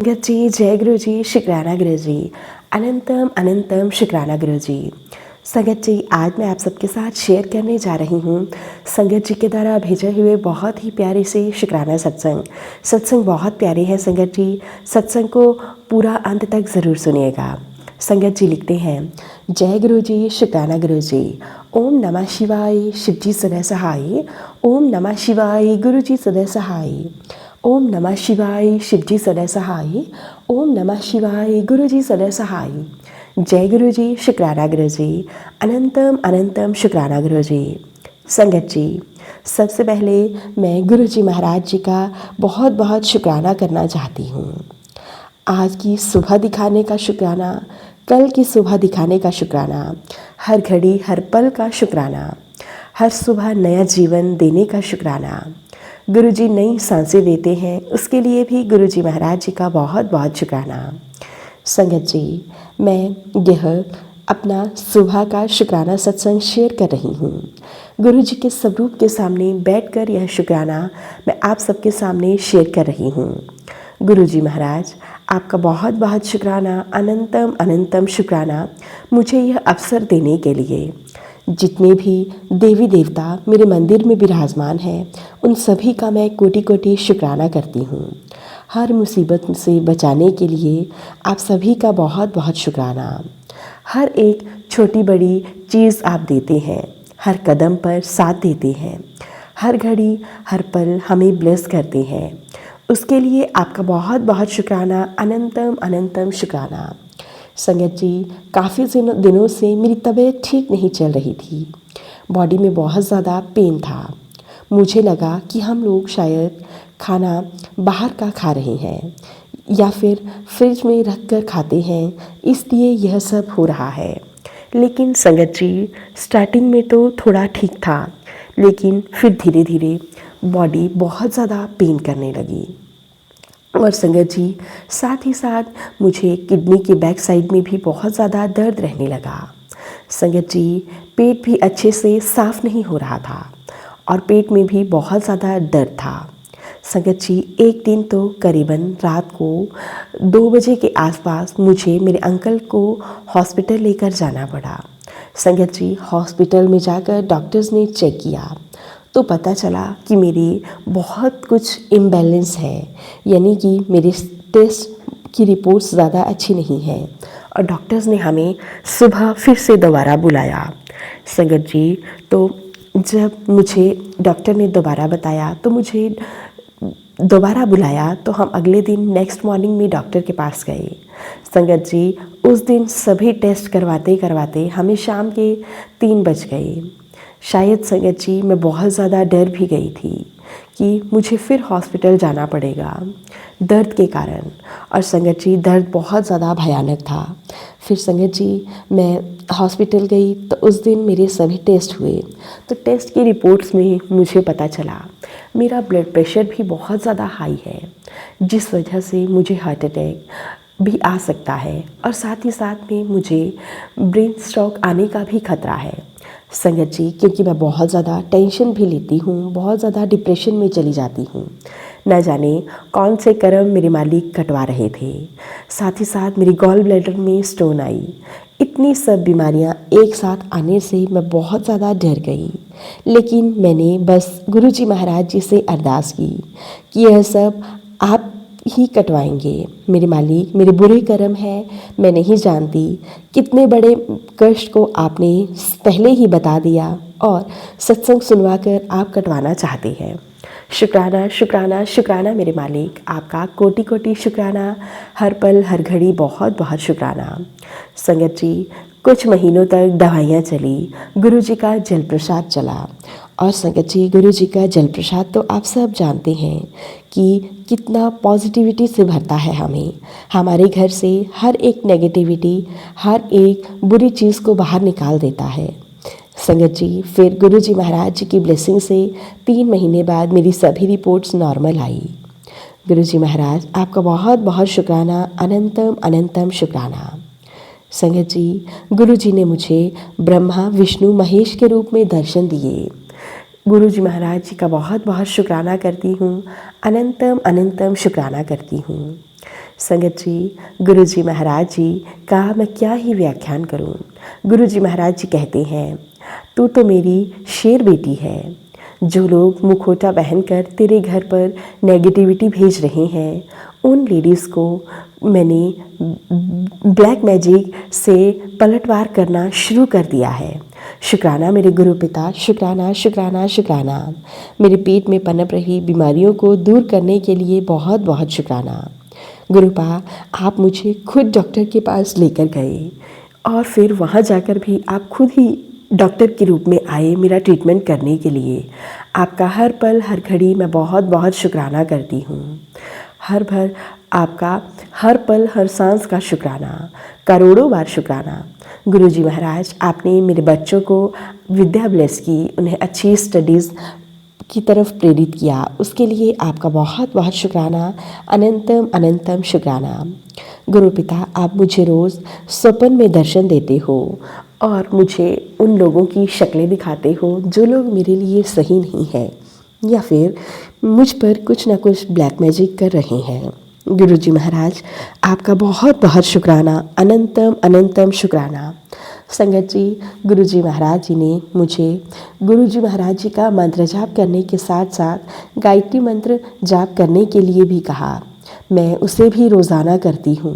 संगत जी, जय गुरु जी, शुक्राना गुरु जी, अनंतम अनंतम शुक्राना गुरु जी। संगत जी, आज मैं आप सबके साथ शेयर करने जा रही हूँ संगत जी के द्वारा भेजे हुए बहुत ही प्यारे से शुक्राना सत्संग। सत्संग बहुत प्यारे हैं संगत जी, सत्संग को पूरा अंत तक ज़रूर सुनिएगा। संगत जी लिखते हैं, जय गुरु जी, शुक्राना गुरु जी। ओम नमः शिवाय, शिव जी सदा सहाय। ओम नमः शिवाय, गुरु जी सदा सहाय। ओम नमः शिवाय, शिव जी सदा सहाय। ओम नमः शिवाय, गुरु जी सदा सहाय। जय गुरु जी, शुक्राना गुरु जी, अनंतम अनंतम शुक्राना गुरु जी। संगत जी, सबसे पहले मैं गुरु जी महाराज जी का बहुत बहुत शुक्राना करना चाहती हूँ। आज की सुबह दिखाने का शुक्राना, कल की सुबह दिखाने का शुक्राना, हर घड़ी हर पल का शुक्राना, हर सुबह नया जीवन देने का शुक्राना। गुरुजी नई सांसें देते हैं, उसके लिए भी गुरुजी महाराज जी का बहुत बहुत शुक्राना। संगत जी, मैं यह अपना सुबह का शुक्राना सत्संग शेयर कर रही हूँ। गुरुजी के स्वरूप के सामने बैठकर यह शुक्राना मैं आप सबके सामने शेयर कर रही हूँ। गुरुजी महाराज, आपका बहुत बहुत शुक्राना, अनंतम अनंतम शुक्राना मुझे यह अवसर देने के लिए। जितने भी देवी देवता मेरे मंदिर में विराजमान हैं, उन सभी का मैं कोटि कोटि शुक्राना करती हूँ। हर मुसीबत से बचाने के लिए आप सभी का बहुत बहुत शुक्राना। हर एक छोटी बड़ी चीज़ आप देते हैं, हर कदम पर साथ देते हैं, हर घड़ी हर पल हमें ब्लेस करते हैं, उसके लिए आपका बहुत बहुत शुक्राना, अनंतम अनंतम शुक्राना। संगत जी, काफ़ी दिनों से मेरी तबीयत ठीक नहीं चल रही थी। बॉडी में बहुत ज़्यादा पेन था। मुझे लगा कि हम लोग शायद खाना बाहर का खा रहे हैं या फिर फ्रिज में रख कर खाते हैं, इसलिए यह सब हो रहा है। लेकिन संगत जी, स्टार्टिंग में तो थोड़ा ठीक था, लेकिन फिर धीरे धीरे बॉडी बहुत ज़्यादा पेन करने लगी। और संगत जी, साथ ही साथ मुझे किडनी के बैक साइड में भी बहुत ज़्यादा दर्द रहने लगा। संगत जी, पेट भी अच्छे से साफ़ नहीं हो रहा था और पेट में भी बहुत ज़्यादा दर्द था। संगत जी, एक दिन तो करीबन रात को 2 बजे के आसपास मुझे मेरे अंकल को हॉस्पिटल लेकर जाना पड़ा। संगत जी, हॉस्पिटल में जाकर डॉक्टर्स ने चेक किया तो पता चला कि मेरी बहुत कुछ इम्बैलेंस है, यानी कि मेरे टेस्ट की रिपोर्ट्स ज़्यादा अच्छी नहीं है और डॉक्टर्स ने हमें सुबह फिर से दोबारा बुलाया। संगत जी, तो जब मुझे डॉक्टर ने दोबारा बताया तो मुझे दोबारा बुलाया, तो हम अगले दिन नेक्स्ट मॉर्निंग में डॉक्टर के पास गए। संगत जी, उस दिन सभी टेस्ट करवाते करवाते हमें शाम के 3 बज गए। शायद संगत जी, मैं बहुत ज़्यादा डर भी गई थी कि मुझे फिर हॉस्पिटल जाना पड़ेगा दर्द के कारण। और संगत जी, दर्द बहुत ज़्यादा भयानक था। फिर संगत जी, मैं हॉस्पिटल गई तो उस दिन मेरे सभी टेस्ट हुए, तो टेस्ट की रिपोर्ट्स में मुझे पता चला मेरा ब्लड प्रेशर भी बहुत ज़्यादा हाई है, जिस वजह से मुझे हार्ट अटैक भी आ सकता है और साथ ही साथ में मुझे ब्रेन स्ट्रोक आने का भी खतरा है। संगत जी, क्योंकि मैं बहुत ज़्यादा टेंशन भी लेती हूँ, बहुत ज़्यादा डिप्रेशन में चली जाती हूँ। न जाने कौन से कर्म मेरे मालिक कटवा रहे थे। साथ ही साथ मेरी गॉल ब्लैडर में स्टोन आई। इतनी सब बीमारियाँ एक साथ आने से मैं बहुत ज़्यादा डर गई। लेकिन मैंने बस गुरुजी महाराज जी से अरदास की कि यह सब आप ही कटवाएंगे। मेरे मालिक, मेरे बुरे कर्म हैं, मैं नहीं जानती। कितने बड़े कष्ट को आपने पहले ही बता दिया और सत्संग सुनवा कर आप कटवाना चाहते हैं। शुक्राना शुक्राना शुक्राना मेरे मालिक, आपका कोटि कोटि शुक्राना, हर पल हर घड़ी बहुत बहुत शुक्राना। संगत जी, कुछ महीनों तक दवाइयाँ चली, गुरुजी का जल प्रसाद चला। और संगत जी, गुरुजी का जल प्रसाद तो आप सब जानते हैं कि कितना पॉजिटिविटी से भरता है हमें। हमारे घर से हर एक नेगेटिविटी, हर एक बुरी चीज़ को बाहर निकाल देता है। संगत जी, फिर गुरुजी महाराज जी की ब्लेसिंग से 3 महीने बाद मेरी सभी रिपोर्ट्स नॉर्मल आई। गुरुजी महाराज, आपका बहुत बहुत शुक्राना, अनंतम अनंतम शुक्राना। संगत जी, गुरुजी ने मुझे ब्रह्मा विष्णु महेश के रूप में दर्शन दिए। गुरुजी महाराज जी का बहुत बहुत शुक्राना करती हूँ, अनंतम अनंतम शुक्राना करती हूँ। संगत जी, गुरु जी महाराज जी का मैं क्या ही व्याख्यान करूं। गुरु जी महाराज जी कहते हैं, तू तो मेरी शेर बेटी है। जो लोग मुखौटा पहनकर तेरे घर पर नेगेटिविटी भेज रहे हैं, उन लेडीज़ को मैंने ब्लैक मैजिक से पलटवार करना शुरू कर दिया है। शुक्राना मेरे गुरु पिता, शुक्राना शुक्राना शुक्राना। मेरे पेट में पनप रही बीमारियों को दूर करने के लिए बहुत बहुत शुक्राना। गुरुपा, आप मुझे खुद डॉक्टर के पास लेकर गए और फिर वहाँ जाकर भी आप खुद ही डॉक्टर के रूप में आए मेरा ट्रीटमेंट करने के लिए। आपका हर पल हर घड़ी मैं बहुत बहुत शुक्राना करती हूँ। आपका हर पल हर सांस का शुक्राना, करोड़ों बार शुक्राना। गुरुजी महाराज, आपने मेरे बच्चों को विद्या ब्लेस की, उन्हें अच्छी स्टडीज़ की तरफ प्रेरित किया, उसके लिए आपका बहुत बहुत शुक्राना, अनंतम अनंतम शुक्राना। गुरु पिता, आप मुझे रोज़ स्वप्न में दर्शन देते हो और मुझे उन लोगों की शक्लें दिखाते हो जो लोग मेरे लिए सही नहीं हैं या फिर मुझ पर कुछ ना कुछ ब्लैक मैजिक कर रहे हैं। गुरुजी महाराज, आपका बहुत बहुत शुक्राना, अनंतम अनंतम शुक्राना। संगत जी, गुरुजी महाराज जी ने मुझे गुरुजी महाराज जी का मंत्र जाप करने के साथ साथ गायत्री मंत्र जाप करने के लिए भी कहा। मैं उसे भी रोज़ाना करती हूँ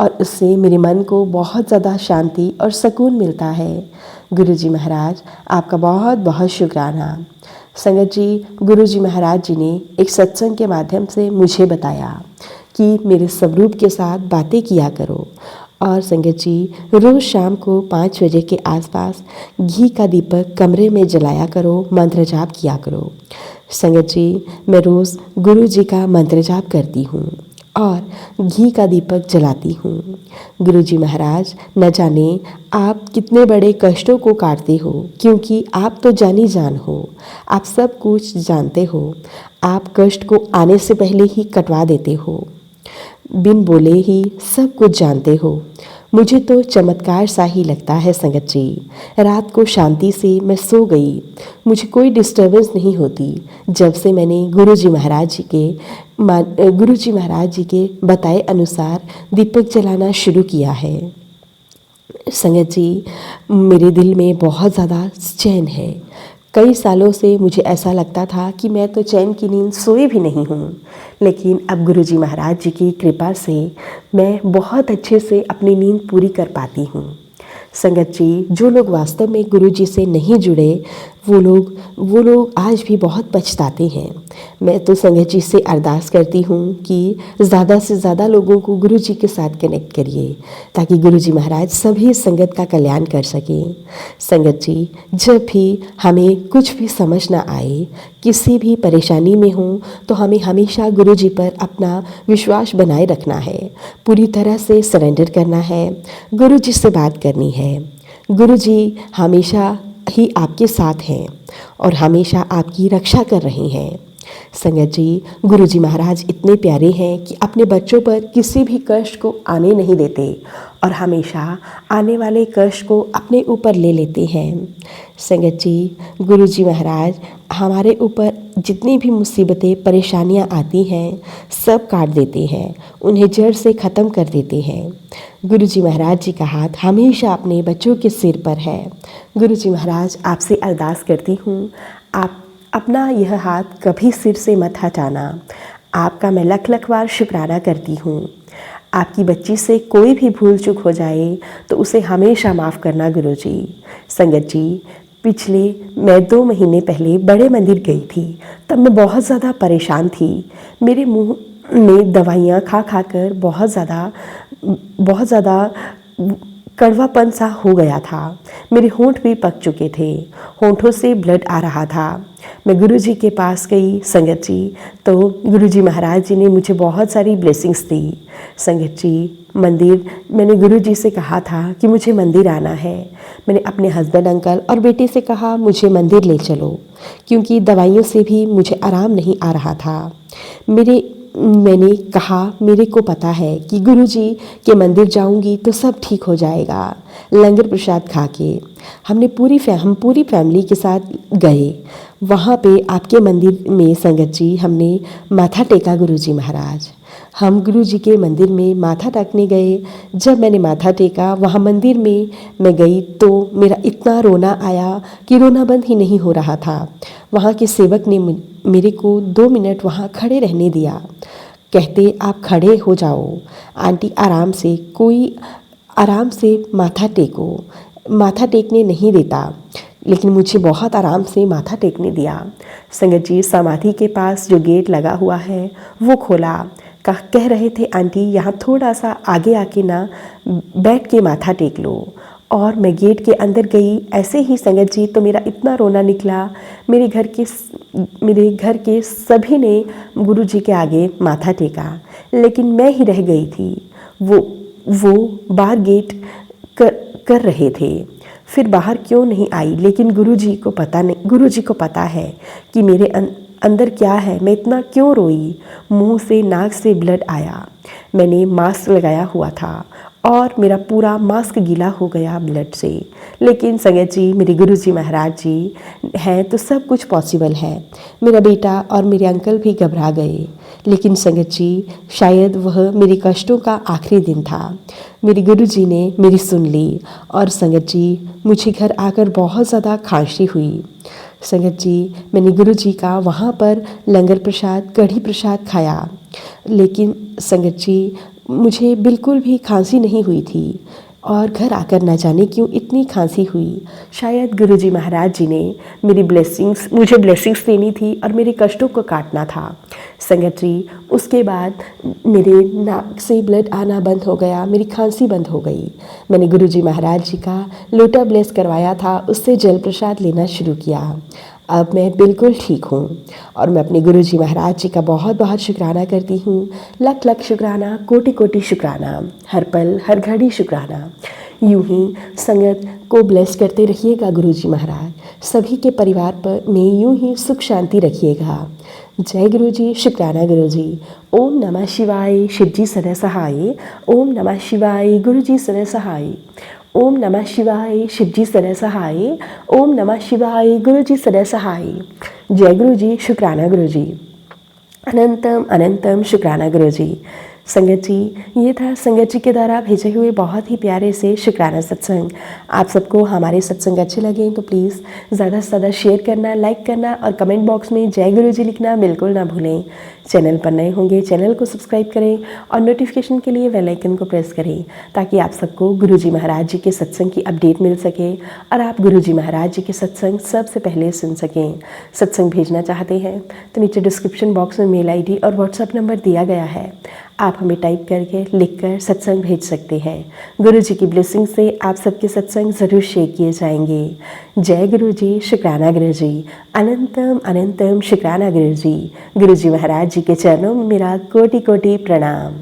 और उससे मेरे मन को बहुत ज़्यादा शांति और सुकून मिलता है। गुरुजी महाराज, आपका बहुत बहुत शुक्राना। संगत जी, गुरुजी महाराज जी ने एक सत्संग के माध्यम से मुझे बताया कि मेरे स्वरूप के साथ बातें किया करो और संगत जी, रोज़ शाम को 5 बजे के आसपास घी का दीपक कमरे में जलाया करो, मंत्र जाप किया करो। संगत जी, मैं रोज़ गुरु जी का मंत्र जाप करती हूँ और घी का दीपक जलाती हूँ। गुरु जी महाराज, न जाने आप कितने बड़े कष्टों को काटते हो, क्योंकि आप तो जानी जान हो, आप सब कुछ जानते हो। आप कष्ट को आने से पहले ही कटवा देते हो, बिन बोले ही सब कुछ जानते हो। मुझे तो चमत्कार सा ही लगता है संगत जी। रात को शांति से मैं सो गई, मुझे कोई डिस्टर्बेंस नहीं होती जब से मैंने गुरुजी महाराज जी के बताए अनुसार दीपक जलाना शुरू किया है। संगत जी, मेरे दिल में बहुत ज़्यादा चैन है। कई सालों से मुझे ऐसा लगता था कि मैं तो चैन की नींद सोए भी नहीं हूँ, लेकिन अब गुरुजी महाराज जी की कृपा से मैं बहुत अच्छे से अपनी नींद पूरी कर पाती हूँ। संगत जी, जो लोग वास्तव में गुरु जी से नहीं जुड़े वो लोग आज भी बहुत पछताते हैं। मैं तो संगत जी से अरदास करती हूँ कि ज़्यादा से ज़्यादा लोगों को गुरु जी के साथ कनेक्ट करिए ताकि गुरु जी महाराज सभी संगत का कल्याण कर सकें। संगत जी, जब भी हमें कुछ भी समझ ना आए, किसी भी परेशानी में हो, तो हमें हमेशा गुरु जी पर अपना विश्वास बनाए रखना है, पूरी तरह से सरेंडर करना है, गुरु जी से बात करनी है। गुरु जी हमेशा ही आपके साथ हैं और हमेशा आपकी रक्षा कर रहे हैं। संगत जी, गुरु जी महाराज इतने प्यारे हैं कि अपने बच्चों पर किसी भी कष्ट को आने नहीं देते और हमेशा आने वाले कष्ट को अपने ऊपर ले लेते हैं। संगत जी, गुरु जी महाराज हमारे ऊपर जितनी भी मुसीबतें परेशानियां आती हैं सब काट देते हैं, उन्हें जड़ से ख़त्म कर देते हैं। गुरु जी महाराज जी का हाथ हमेशा अपने बच्चों के सिर पर है। गुरु जी महाराज, आपसे अरदास करती हूँ, आप अपना यह हाथ कभी सिर से मत हटाना। आपका मैं लख लख बार शुक्राना करती हूँ। आपकी बच्ची से कोई भी भूल चूक हो जाए तो उसे हमेशा माफ़ करना गुरु जी। संगत जी, मैं 2 महीने पहले बड़े मंदिर गई थी, तब मैं बहुत ज़्यादा परेशान थी। मेरे मुंह में दवाइयाँ खा खा कर बहुत ज़्यादा कड़वापन सा हो गया था। मेरे होंठ भी पक चुके थे, होंठों से ब्लड आ रहा था। मैं गुरुजी के पास गई संगत जी, तो गुरुजी महाराज जी ने मुझे बहुत सारी ब्लेसिंग्स दी। संगत जी, मैंने गुरुजी से कहा था कि मुझे मंदिर आना है। मैंने अपने हस्बैंड अंकल और बेटे से कहा मुझे मंदिर ले चलो, क्योंकि दवाइयों से भी मुझे आराम नहीं आ रहा था। मैंने कहा मेरे को पता है कि गुरुजी के मंदिर जाऊंगी तो सब ठीक हो जाएगा। लंगर प्रसाद खा के हम पूरी फैमिली के साथ गए। वहाँ पे आपके मंदिर में संगत जी हमने माथा टेका गुरुजी महाराज। हम गुरुजी के मंदिर में माथा टेकने गए। जब मैंने माथा टेका वहाँ मंदिर में मैं गई तो मेरा इतना रोना आया कि रोना बंद ही नहीं हो रहा था। वहाँ के सेवक ने मेरे को 2 मिनट वहाँ खड़े रहने दिया। कहते आप खड़े हो जाओ आंटी, आराम से, कोई आराम से माथा टेको। माथा टेकने नहीं देता, लेकिन मुझे बहुत आराम से माथा टेकने दिया। संगत जी समाधि के पास जो गेट लगा हुआ है वो खोला। कह रहे थे आंटी यहाँ थोड़ा सा आगे आके ना बैठ के माथा टेक लो। और मैं गेट के अंदर गई। ऐसे ही संगत जी तो मेरा इतना रोना निकला। मेरे घर के सभी ने गुरुजी के आगे माथा टेका, लेकिन मैं ही रह गई थी। वो बाहर गेट कर रहे थे। फिर बाहर क्यों नहीं आई, लेकिन गुरुजी को पता नहीं, गुरुजी को पता है कि मेरे अंदर क्या है, मैं इतना क्यों रोई। मुंह से नाक से ब्लड आया। मैंने मास्क लगाया हुआ था और मेरा पूरा मास्क गीला हो गया ब्लड से। लेकिन संगत जी मेरे गुरुजी महाराज जी हैं तो सब कुछ पॉसिबल है। मेरा बेटा और मेरे अंकल भी घबरा गए, लेकिन संगत जी शायद वह मेरे कष्टों का आखिरी दिन था। मेरे गुरुजी ने मेरी सुन ली और संगत जी मुझे घर आकर बहुत ज़्यादा खांसी हुई। संगत जी मैंने गुरुजी का वहाँ पर लंगर प्रसाद, कढ़ी प्रसाद खाया, लेकिन संगत जी मुझे बिल्कुल भी खांसी नहीं हुई थी। और घर आकर ना जाने क्यों इतनी खांसी हुई। शायद गुरुजी महाराज जी ने मुझे ब्लेसिंग्स देनी थी और मेरे कष्टों को काटना था। संगत जी उसके बाद मेरे नाक से ब्लड आना बंद हो गया, मेरी खांसी बंद हो गई। मैंने गुरुजी महाराज जी का लोटा ब्लेस करवाया था, उससे जल प्रसाद लेना शुरू किया। अब मैं बिल्कुल ठीक हूँ और मैं अपने गुरुजी महाराज जी का बहुत बहुत शुक्राना करती हूँ। लख लख शुक्राना, कोटि कोटि शुक्राना, हर पल हर घड़ी शुक्राना। यूं ही संगत को ब्लेस करते रहिएगा गुरुजी महाराज। सभी के परिवार पर में यूं ही सुख शांति रखिएगा। जय गुरुजी, शुक्राना गुरुजी। ओम नमः शिवाय, शिवजी सदा सहाय। ओम नमः शिवाय, गुरुजी सदा सहाय। ओम नमः शिवाय, शिवजी सदा सहाय। ओम नमः शिवाय, गुरुजी सदा सहाय। जय गुरुजी, शुक्राना गुरुजी। अनंतम अनंतम शुक्राना गुरुजी। संगत जी ये था संगत जी के द्वारा भेजे हुए बहुत ही प्यारे से शुक्राना सत्संग। आप सबको हमारे सत्संग अच्छे लगे तो प्लीज़ ज़्यादा से ज़्यादा शेयर करना, लाइक करना और कमेंट बॉक्स में जय गुरुजी लिखना बिल्कुल ना भूलें। चैनल पर नए होंगे चैनल को सब्सक्राइब करें और नोटिफिकेशन के लिए बेल आइकन को प्रेस करें, ताकि आप सबको गुरुजी महाराज जी के सत्संग की अपडेट मिल सके और आप गुरुजी महाराज जी के सत्संग सबसे पहले सुन सकें। सत्संग भेजना चाहते हैं तो नीचे डिस्क्रिप्शन बॉक्स में मेल आईडी और व्हाट्सएप नंबर दिया गया है। आप हमें टाइप करके लिखकर सत्संग भेज सकते हैं। गुरु जी की ब्लेसिंग से आप सबके सत्संग ज़रूर शेयर किए जाएंगे। जय गुरु जी, शुक्राना गुरु जी। अनंतम अनंतम शुक्राना गुरु जी। गुरु जी महाराज जी के चरणों में मेरा कोटि कोटि प्रणाम।